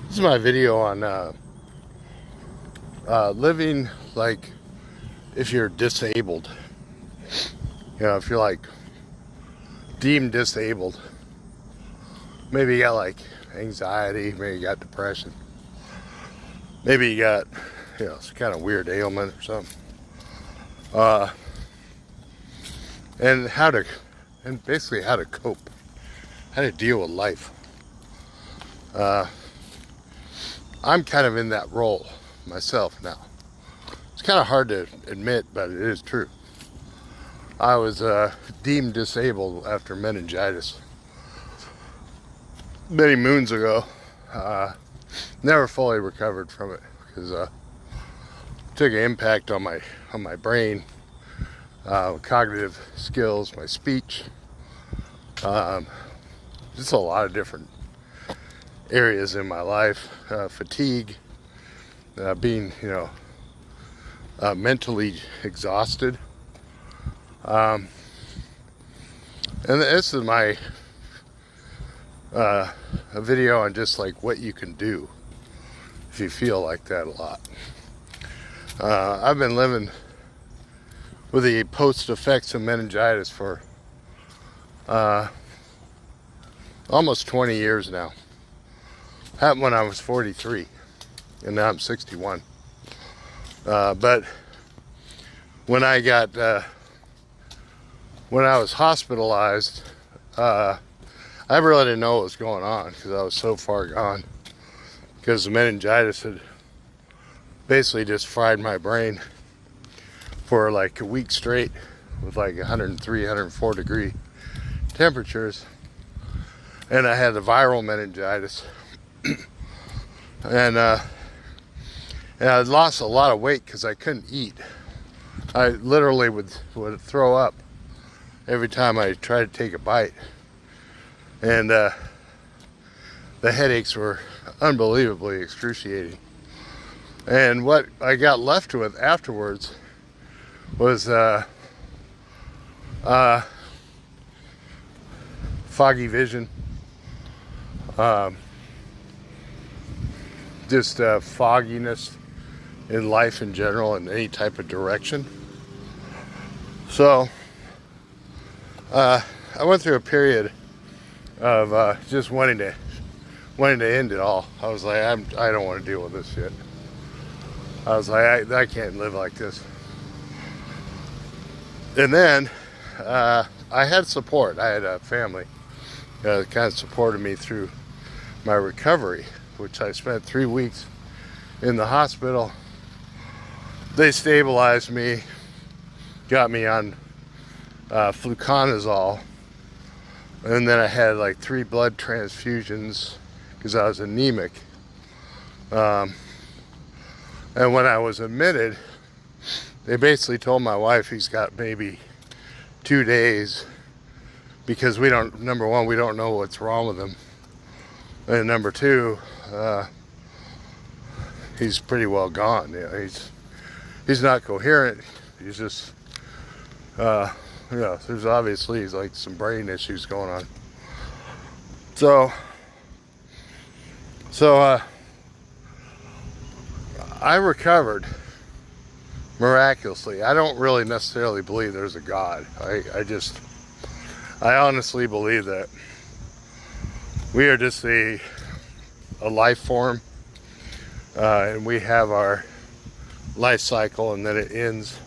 This is my video on living like if you're disabled. You know, if you're like deemed disabled. Maybe you got like anxiety, maybe you got depression. Maybe you got, some kind of weird ailment or something. And basically how to cope, how to deal with life. I'm kind of in that role myself now. It's kind of hard to admit, but it is true. I was deemed disabled after meningitis many moons ago. Never fully recovered from it because it took an impact on my brain, cognitive skills, my speech, just a lot of different areas in my life. Fatigue, being mentally exhausted. And this is my a video on just like what you can do if you feel like that a lot. I've been living with the post effects of meningitis for almost 20 years now. Happened when I was 43, and now I'm 61. But when I was hospitalized, I really didn't know what was going on because I was so far gone. Because the meningitis had basically just fried my brain for like a week straight with like 103, 104 degree temperatures. And I had the viral meningitis. And I lost a lot of weight because I couldn't eat. I literally would throw up every time I tried to take a bite. And the headaches were unbelievably excruciating. And what I got left with afterwards was foggy vision, just fogginess in life in general, in any type of direction. So I went through a period of just wanting to end it all. I was like, I don't want to deal with this shit. I was like, I can't live like this. And then I had support. I had a family that kind of supported me through my recovery, which I spent 3 weeks in the hospital. They stabilized me, got me on fluconazole, and then I had like 3 blood transfusions because I was anemic. And when I was admitted, they basically told my wife he's got maybe 2 days because number one, we don't know what's wrong with him. And number two, he's pretty well gone. He's not coherent. He's just, there's obviously like some brain issues going on. So I recovered miraculously. I don't really necessarily believe there's a God. I honestly believe that we are just a life form, and we have our life cycle, and then it ends.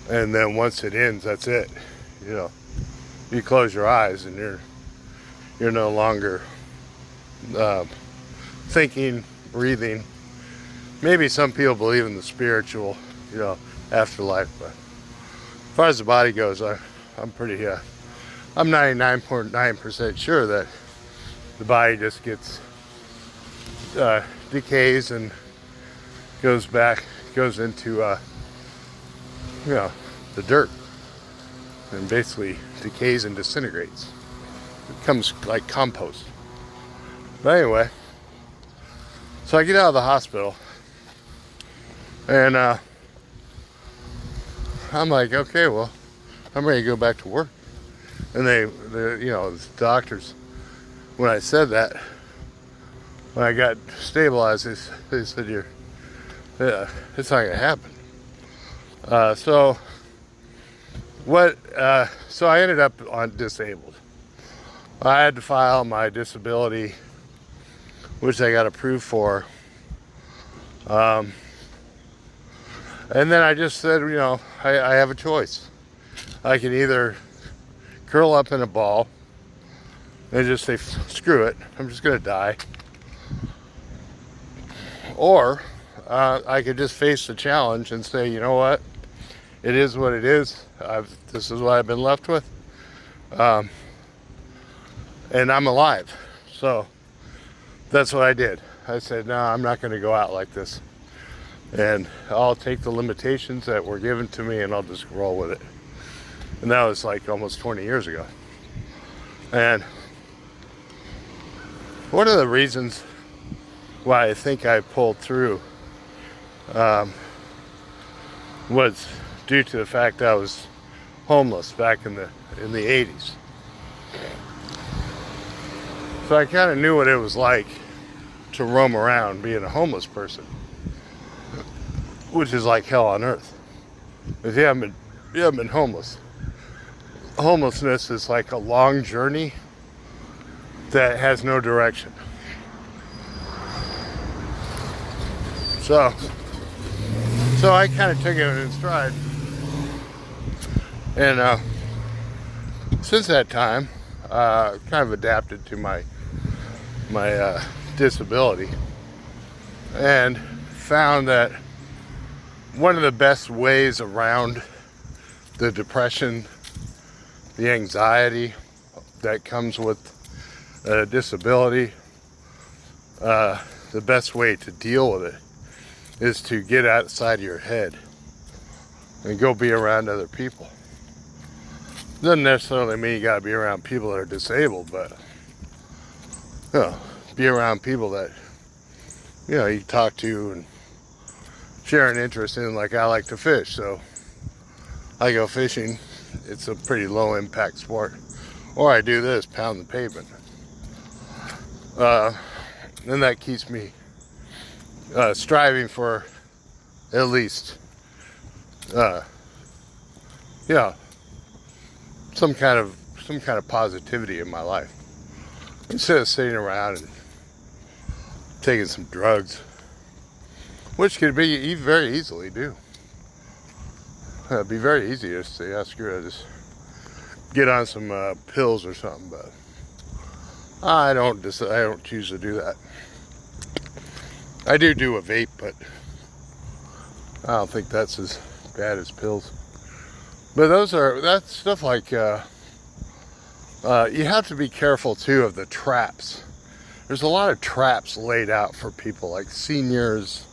And then once it ends, that's it. You close your eyes, and you're no longer thinking, breathing. Maybe some people believe in the spiritual, afterlife, but as far as the body goes, I'm 99.9% sure that the body just gets decays and goes into the dirt, and basically decays and disintegrates. It becomes like compost. But anyway, so I get out of the hospital, and I'm like, okay, well, I'm ready to go back to work. And the doctors, when I said that, when I got stabilized, they said, yeah, it's not gonna happen. So I ended up on disabled. I had to file my disability, which I got approved for. And then I just said, I have a choice. I can either curl up in a ball and just say, screw it, I'm just gonna die. Or I could just face the challenge and say, you know what? It is what it is. This is what I've been left with. And I'm alive. So that's what I did. I said, no, I'm not going to go out like this. And I'll take the limitations that were given to me and I'll just roll with it. And that was like almost 20 years ago. And one of the reasons why I think I pulled through was due to the fact that I was homeless back in the 80s. So I kind of knew what it was like to roam around being a homeless person, which is like hell on earth. If you haven't been homeless, homelessness is like a long journey that has no direction. So I kind of took it in stride, and since that time, kind of adapted to my disability, and found that one of the best ways around the depression, the anxiety that comes with a disability, the best way to deal with it is to get outside of your head and go be around other people. Doesn't necessarily mean you gotta be around people that are disabled, but be around people that you talk to and share an interest in. Like, I like to fish, so I go fishing. It's a pretty low impact sport. Or I do this, pound the pavement. And that keeps me striving for at least some kind of positivity in my life, instead of sitting around and taking some drugs, which could be very easily do. It'd be very easy to say, yeah, screw it, just get on some pills or something, but I don't choose to do that. I do a vape, but I don't think that's as bad as pills. But that's stuff like, you have to be careful too of the traps. There's a lot of traps laid out for people like seniors,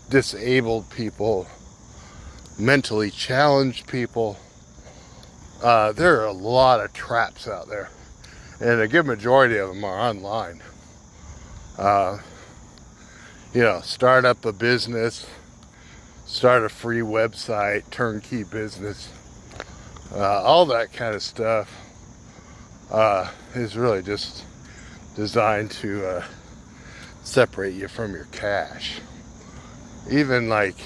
disabled people, mentally challenged people. There are a lot of traps out there, and a good majority of them are online. Start up a business, start a free website, turnkey business, all that kind of stuff is really just designed to separate you from your cash. Even like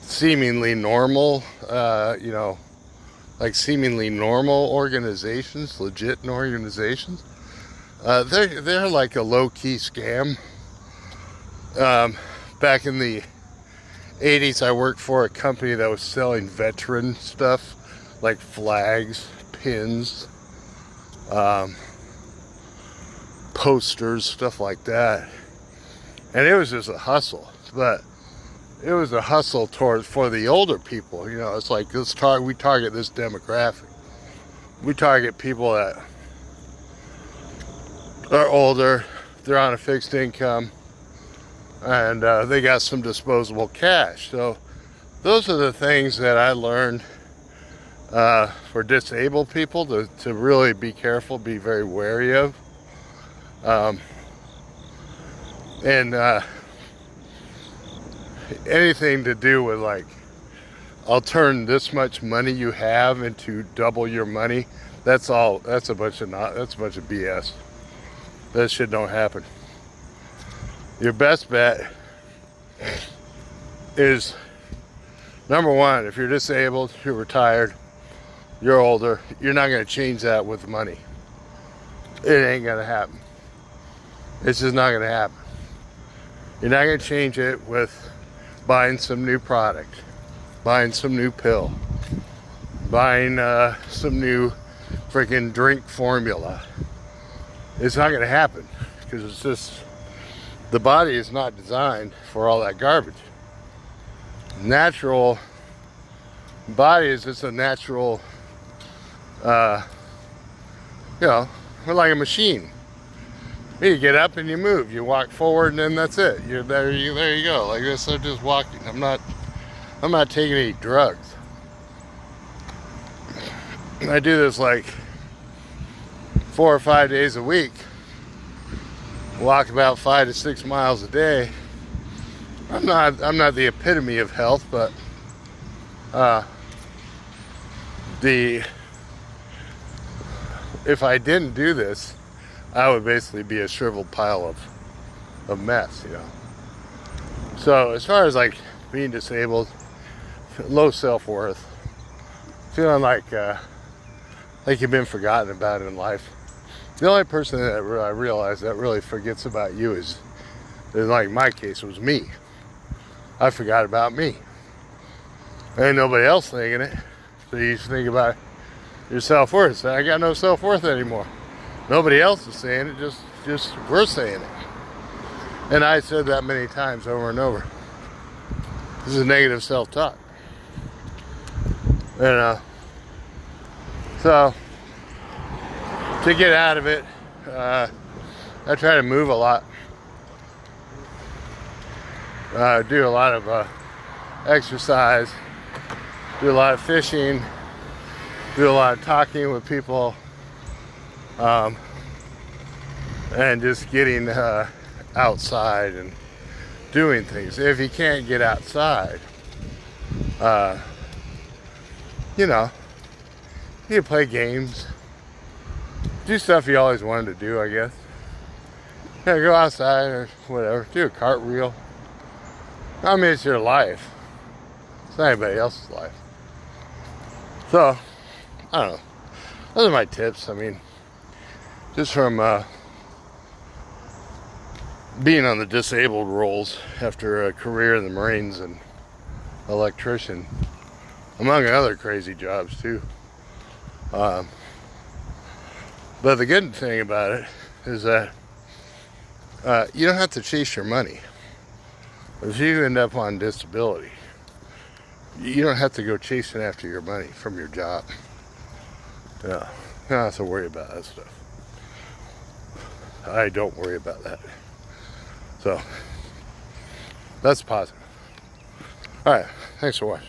seemingly normal, seemingly normal organizations, legit organizations, they're like a low-key scam. Back in the 80s, I worked for a company that was selling veteran stuff, like flags, pins, posters, stuff like that. And it was just a hustle, but it was a hustle for the older people. It's like, we target this demographic. We target people that are older, they're on a fixed income, and they got some disposable cash. So those are the things that I learned for disabled people to really be careful, be very wary of. And anything to do with like I'll turn this much money you have into double your money. That's all. That's a bunch of BS. That shit don't happen. Your best bet is, number one, if you're disabled, you're retired, you're older, you're not going to change that with money. It ain't going to happen. It's just not going to happen. You're not going to change it with buying some new product, buying some new pill, buying some new freaking drink formula. It's not going to happen because it's just, the body is not designed for all that garbage. Natural body is just a natural, you know, we're like a machine. You get up and you move, you walk forward, and then that's it. You're there. There you go. Like this, I'm just walking. I'm not taking any drugs. I do this like 4 or 5 days a week. Walk about 5 to 6 miles a day. I'm not the epitome of health, but if I didn't do this, I would basically be a shriveled pile of mess, you know. So as far as like being disabled, low self-worth, feeling like you've been forgotten about in life. The only person that I realize that really forgets about you is like my case, was me. I forgot about me. Ain't nobody else thinking it. So you just think about your self-worth. So I got no self-worth anymore. Nobody else is saying it, just we're saying it. And I said that many times over and over. This is negative self-talk. And so to get out of it, I try to move a lot. Do a lot of exercise, do a lot of fishing, do a lot of talking with people, and just getting outside and doing things. If you can't get outside, you know, you can play games, do stuff you always wanted to do, I guess. Yeah, go outside or whatever, do a cartwheel. I mean, it's your life. It's not anybody else's life. So, I don't know. Those are my tips. I mean, just from being on the disabled rolls after a career in the Marines and electrician, among other crazy jobs too. But the good thing about it is that you don't have to chase your money. If you end up on disability, you don't have to go chasing after your money from your job. Yeah, you don't have to worry about that stuff. I don't worry about that. So, that's positive. Alright, thanks for watching.